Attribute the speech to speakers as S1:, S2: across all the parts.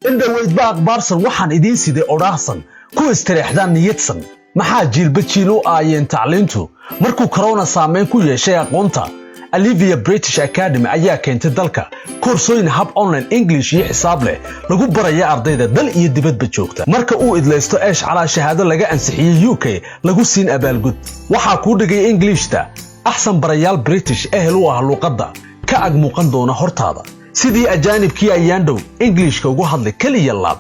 S1: inda weydba aqbaarsan waxaan idiin siday odhaahsan ku istireexdaan niyadsan maxaa jiilba jiil u aayeen tacliintu markuu corona saameyn ku yeeshay aqoonta Olivia British Academy ayaa keentay dalka koorsooyin hab online English iyo xisaab leh lagu barayo ardayda dal iyo dibadba joogta marka uu idlaysto eesh cala shahaado laga ansixiyay UK lagu siin abaalgud waxa ku dhigay Englishta axsan barayaal British ehel u ah luqadda ka ag muuqan doona hortaada sidii ajaanibkii ayaan dhow Englishka ugu hadlay kaliya laab.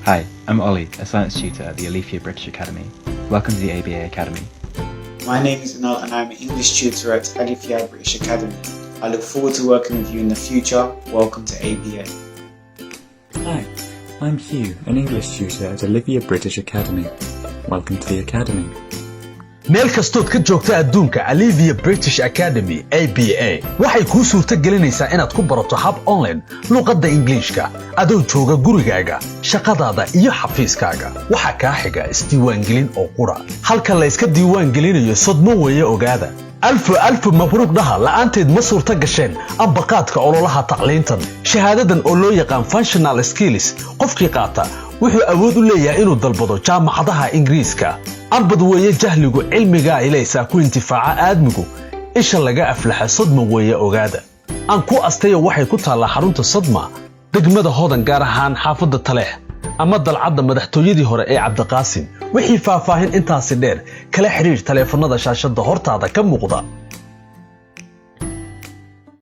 S2: Hi, I'm Ollie, a science tutor at the Olivia British Academy. Welcome to the ABA Academy.
S3: My name is Anil and I'm an English tutor at Olivia British Academy. I look forward to working with you in the future. Welcome to ABA.
S4: Hi, I'm Hugh, an English tutor at Olivia British Academy. Welcome to the Academy.
S1: meel kastood ka joogta adduunka Olivia British Academy ABA waxay ku suurta gelinaysaa inaad ku barato hab online luqadda Ingiriiska adoo jooga gurigaaga shaqadaada iyo xafiiskaaga waxa ka xiga isdiiwaangelin oo qura halka la iska diiwaangelinayo sodmo weeye ogaada alf mabruuq dhaha la'aanteed ma suurta gasheen ambaqaadka ololaha tacliintan shahaadadan oo loo yaqaan functional skills qofkii qaata wuxuu awood u leeyahay inuu dalbado jaamacadaha Ingiriiska arbad weeye jahligu cilmiga ilaysa ku intifaaca aadmigu isha laga aflaxa sodmo weeye ogaada aan ku astayo waxay ku taala xarunta Sodma degmada Hodan gaar ahaan xaafadda Taleex ama dalcadda madaxtooyadii hore ee Cabdiqaasim wixii faahfaahin intaasi dheer kala xiriir taleefanada shaashada hortaada ka muuqda